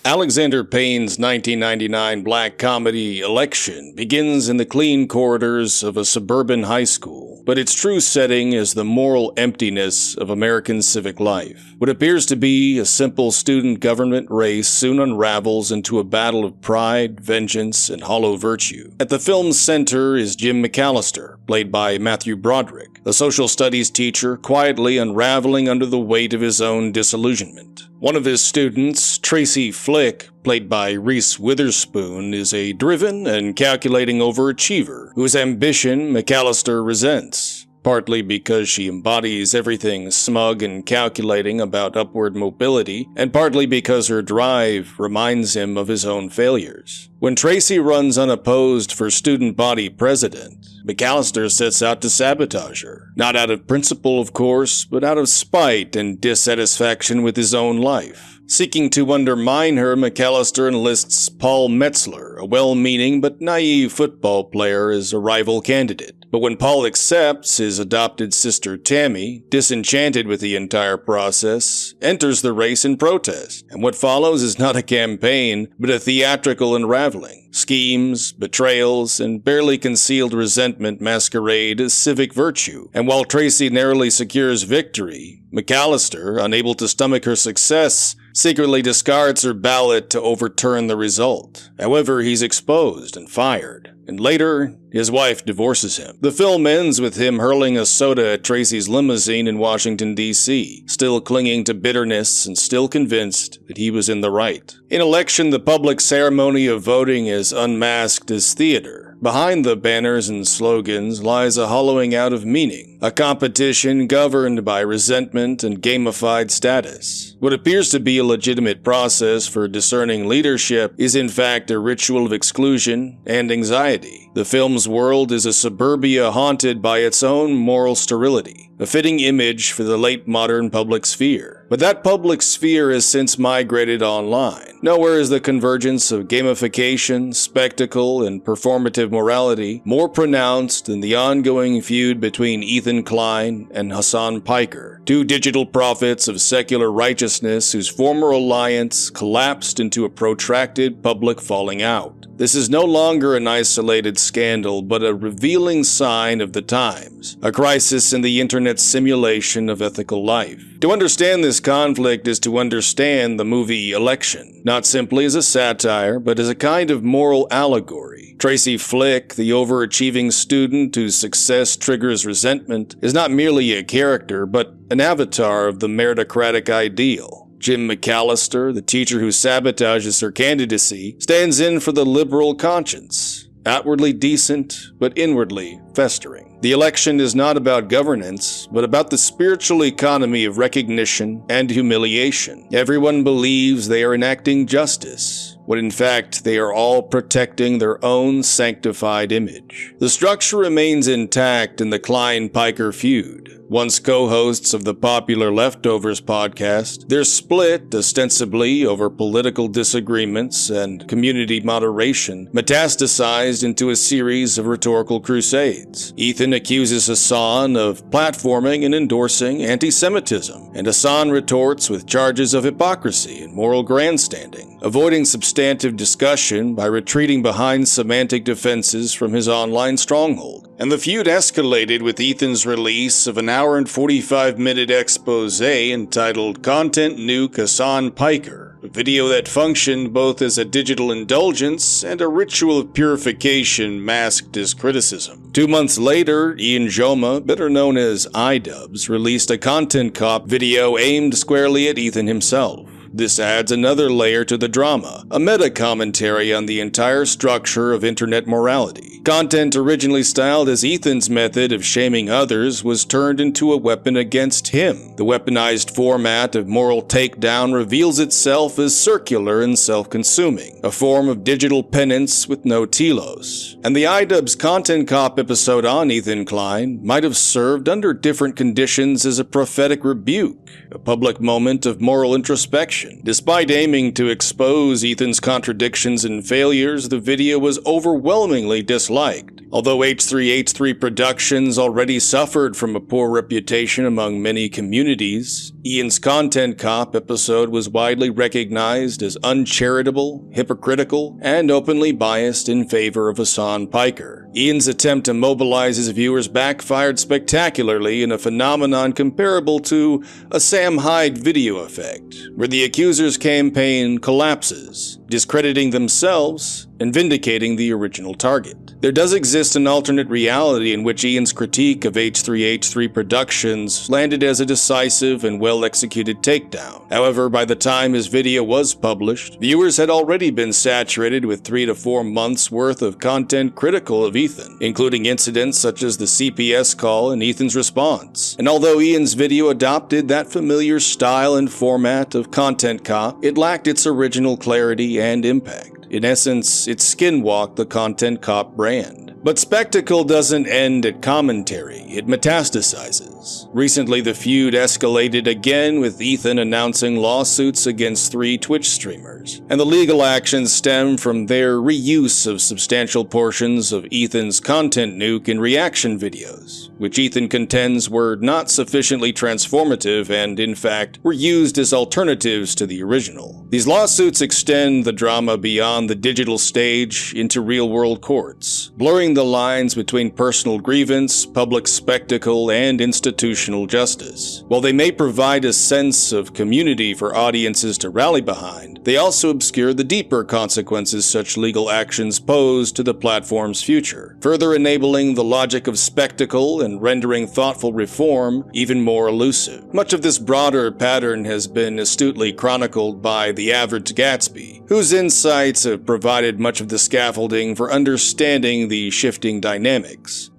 Alexander Payne's 1999 black comedy Election begins in the clean corridors of a suburban high school, but its true setting is the moral emptiness of American civic life. What appears to be a simple student government race soon unravels into a battle of pride, vengeance, and hollow virtue. At the film's center is Jim McAllister, played by Matthew Broderick, a social studies teacher quietly unraveling under the weight of his own disillusionment. One of his students, Tracy Flick, played by Reese Witherspoon, is a driven and calculating overachiever whose ambition McAllister resents, partly because she embodies everything smug and calculating about upward mobility, and partly because her drive reminds him of his own failures. When Tracy runs unopposed for student body president, McAllister sets out to sabotage her. Not out of principle, of course, but out of spite and dissatisfaction with his own life. Seeking to undermine her, McAllister enlists Paul Metzler, a well-meaning but naive football player, as a rival candidate. But when Paul accepts, his adopted sister Tammy, disenchanted with the entire process, enters the race in protest. And what follows is not a campaign, but a theatrical unraveling. Schemes, betrayals, and barely concealed resentment masquerade as civic virtue. And while Tracy narrowly secures victory, McAllister, unable to stomach her success, secretly discards her ballot to overturn the result. However, he's exposed and fired, and later, his wife divorces him. The film ends with him hurling a soda at Tracy's limousine in Washington, D.C., still clinging to bitterness and still convinced that he was in the right. In Election, the public ceremony of voting is unmasked as theater. Behind the banners and slogans lies a hollowing out of meaning, a competition governed by resentment and gamified status. What appears to be a legitimate process for discerning leadership is in fact a ritual of exclusion and anxiety. The film's world is a suburbia haunted by its own moral sterility, a fitting image for the late modern public sphere. But that public sphere has since migrated online. Nowhere is the convergence of gamification, spectacle, and performative morality more pronounced than the ongoing feud between Ethan Klein and Hasan Piker, two digital prophets of secular righteousness whose former alliance collapsed into a protracted public falling out. This is no longer an isolated scandal, but a revealing sign of the times, a crisis in the internet's simulation of ethical life. To understand this conflict is to understand the movie Election, not simply as a satire, but as a kind of moral allegory. Tracy Flick, the overachieving student whose success triggers resentment, is not merely a character, but an avatar of the meritocratic ideal. Jim McAllister, the teacher who sabotages her candidacy, stands in for the liberal conscience, outwardly decent, but inwardly festering. The election is not about governance, but about the spiritual economy of recognition and humiliation. Everyone believes they are enacting justice, when in fact they are all protecting their own sanctified image. The structure remains intact in the Klein-Piker feud. Once co-hosts of the popular Leftovers podcast, they're split ostensibly over political disagreements and community moderation, metastasized into a series of rhetorical crusades. Ethan accuses Hasan of platforming and endorsing anti-Semitism, and Hasan retorts with charges of hypocrisy and moral grandstanding, avoiding substantive discussion by retreating behind semantic defenses from his online stronghold. And the feud escalated with Ethan's release of an hour and 45-minute expose entitled Content Nuke Hasan Piker, a video that functioned both as a digital indulgence and a ritual of purification masked as criticism. 2 months later, Ian Joma, better known as iDubbbz, released a content cop video aimed squarely at Ethan himself. This adds another layer to the drama, a meta-commentary on the entire structure of internet morality. Content originally styled as Ethan's method of shaming others was turned into a weapon against him. The weaponized format of moral takedown reveals itself as circular and self-consuming, a form of digital penance with no telos. And the iDubbbz Content Cop episode on Ethan Klein might have served under different conditions as a prophetic rebuke, a public moment of moral introspection. Despite aiming to expose Ethan's contradictions and failures, the video was overwhelmingly disliked. Although H3H3 Productions already suffered from a poor reputation among many communities, Ian's Content Cop episode was widely recognized as uncharitable, hypocritical, and openly biased in favor of Hasan Piker. Ian's attempt to mobilize his viewers backfired spectacularly in a phenomenon comparable to a Sam Hyde video effect, where the accuser's campaign collapses, discrediting themselves and vindicating the original target. There does exist an alternate reality in which Ian's critique of H3H3 Productions landed as a decisive and well-executed takedown. However, by the time his video was published, viewers had already been saturated with 3 to 4 months worth of content critical of Ethan, including incidents such as the CPS call and Ethan's response. And although Ian's video adopted that familiar style and format of Content Cop, it lacked its original clarity and impact. In essence, it skinwalked the Content Cop brand. But spectacle doesn't end at commentary, it metastasizes. Recently, the feud escalated again with Ethan announcing lawsuits against 3 Twitch streamers, and the legal actions stem from their reuse of substantial portions of Ethan's content nuke in reaction videos, which Ethan contends were not sufficiently transformative and, in fact, were used as alternatives to the original. These lawsuits extend the drama beyond the digital stage into real-world courts, blurring the lines between personal grievance, public spectacle, and institutional justice. While they may provide a sense of community for audiences to rally behind, they also obscure the deeper consequences such legal actions pose to the platform's future, further enabling the logic of spectacle and rendering thoughtful reform even more elusive. Much of this broader pattern has been astutely chronicled by the average Gatsby, whose insights have provided much of the scaffolding for understanding the shifting dynamics.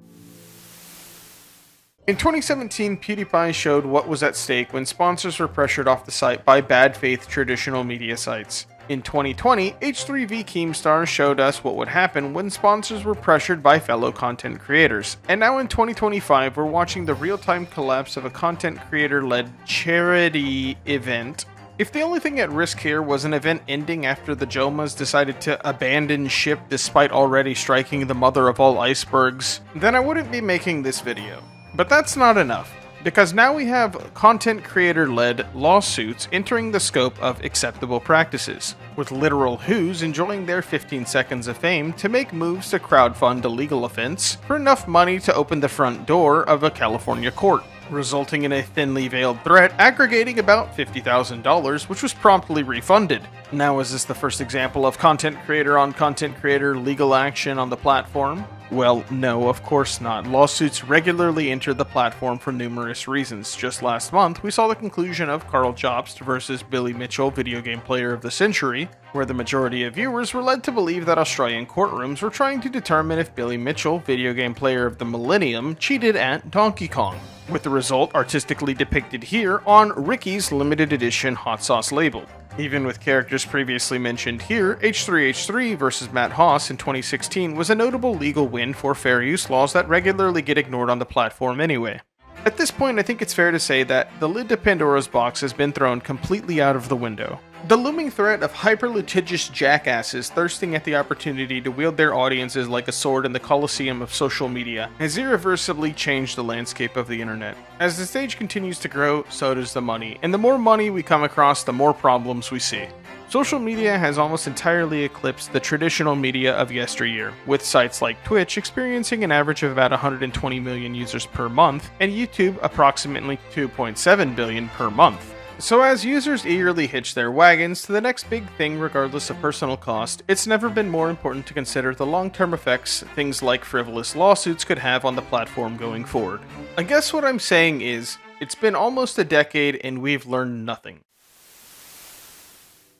In 2017, PewDiePie showed what was at stake when sponsors were pressured off the site by bad faith traditional media sites. In 2020, H3V Keemstar showed us what would happen when sponsors were pressured by fellow content creators. And now in 2025, we're watching the real-time collapse of a content creator-led charity event. If the only thing at risk here was an event ending after the Jomas decided to abandon ship despite already striking the mother of all icebergs, then I wouldn't be making this video. But that's not enough, because now we have content creator-led lawsuits entering the scope of acceptable practices, with literal who's enjoying their 15 seconds of fame to make moves to crowdfund a legal offense for enough money to open the front door of a California court, resulting in a thinly veiled threat aggregating about $50,000, which was promptly refunded. Now, is this the first example of content creator on content creator legal action on the platform? Well, no, of course not. Lawsuits regularly enter the platform for numerous reasons. Just last month, we saw the conclusion of Carl Jobst versus Billy Mitchell Video Game Player of the Century, where the majority of viewers were led to believe that Australian courtrooms were trying to determine if Billy Mitchell, Video Game Player of the Millennium, cheated at Donkey Kong, with the result artistically depicted here on Ricky's limited edition hot sauce label. Even with characters previously mentioned here, H3H3 vs Matt Haas in 2016 was a notable legal win for fair use laws that regularly get ignored on the platform anyway. At this point, I think it's fair to say that the lid to Pandora's box has been thrown completely out of the window. The looming threat of hyper-litigious jackasses thirsting at the opportunity to wield their audiences like a sword in the coliseum of social media has irreversibly changed the landscape of the internet. As the stage continues to grow, so does the money, and the more money we come across, the more problems we see. Social media has almost entirely eclipsed the traditional media of yesteryear, with sites like Twitch experiencing an average of about 120 million users per month, and YouTube approximately 2.7 billion per month. So as users eagerly hitch their wagons to the next big thing regardless of personal cost, it's never been more important to consider the long-term effects things like frivolous lawsuits could have on the platform going forward. I guess what I'm saying is, it's been almost a decade and we've learned nothing.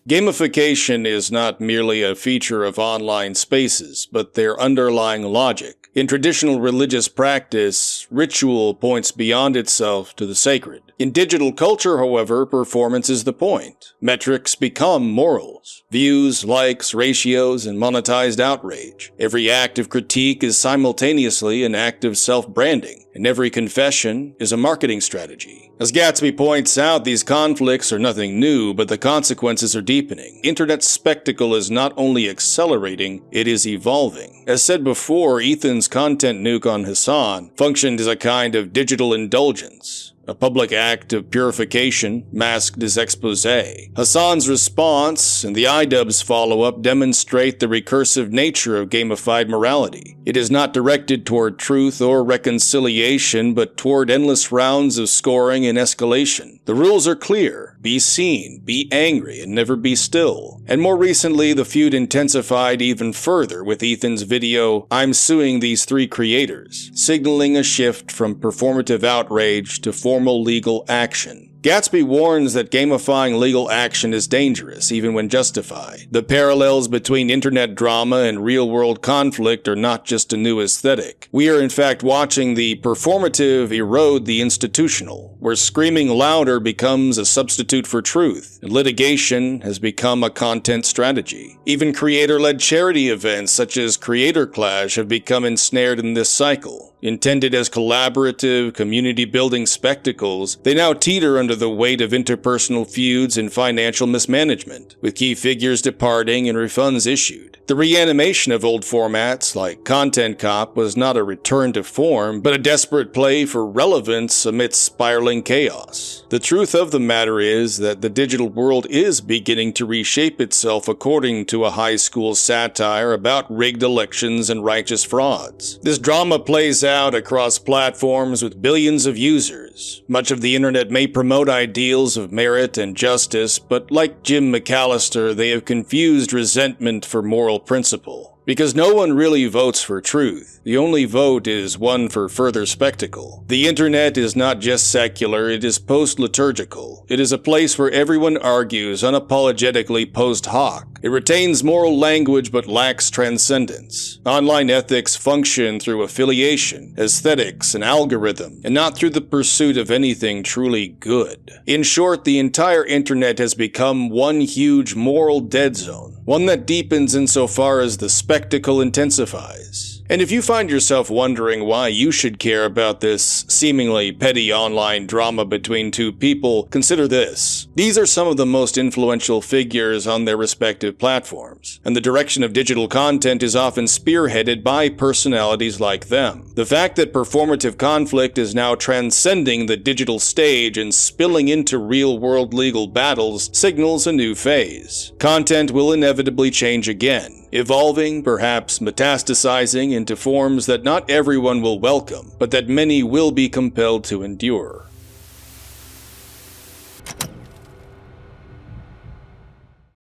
Gamification is not merely a feature of online spaces, but their underlying logic. In traditional religious practice, ritual points beyond itself to the sacred. In digital culture, however, performance is the point. Metrics become morals. Views, likes, ratios, and monetized outrage. Every act of critique is simultaneously an act of self-branding. and every confession is a marketing strategy. As Gatsby points out, these conflicts are nothing new, but the consequences are deepening. Internet spectacle is not only accelerating, it is evolving. As said before, Ethan's content nuke on Hasan functioned as a kind of digital indulgence, a public act of purification masked as exposé. Hasan's response and the iDubbbz follow-up demonstrate the recursive nature of gamified morality. It is not directed toward truth or reconciliation, but toward endless rounds of scoring and escalation. The rules are clear: be seen, be angry, and never be still. And more recently, the feud intensified even further with Ethan's video, "I'm suing these three creators," signaling a shift from performative outrage to formal legal action. Gatsby warns that gamifying legal action is dangerous, even when justified. The parallels between internet drama and real-world conflict are not just a new aesthetic. We are in fact watching the performative erode the institutional, where screaming louder becomes a substitute for truth, and litigation has become a content strategy. Even creator-led charity events such as Creator Clash have become ensnared in this cycle. Intended as collaborative, community-building spectacles, they now teeter under the weight of interpersonal feuds and financial mismanagement, with key figures departing and refunds issued. The reanimation of old formats like Content Cop was not a return to form, but a desperate play for relevance amidst spiraling chaos. The truth of the matter is that the digital world is beginning to reshape itself according to a high school satire about rigged elections and righteous frauds. This drama plays out across platforms with billions of users. Much of the internet may promote ideals of merit and justice, but like Jim McAllister, they have confused resentment for moral principle. Because no one really votes for truth. The only vote is one for further spectacle. The internet is not just secular, it is post-liturgical. It is a place where everyone argues unapologetically post hoc. It retains moral language but lacks transcendence. Online ethics function through affiliation, aesthetics, and algorithm, and not through the pursuit of anything truly good. In short, the entire internet has become one huge moral dead zone, one that deepens insofar as the spectacle intensifies. And if you find yourself wondering why you should care about this seemingly petty online drama between two people, consider this. These are some of the most influential figures on their respective platforms, and the direction of digital content is often spearheaded by personalities like them. The fact that performative conflict is now transcending the digital stage and spilling into real-world legal battles signals a new phase. Content will inevitably change again, evolving, perhaps metastasizing into forms that not everyone will welcome, but that many will be compelled to endure.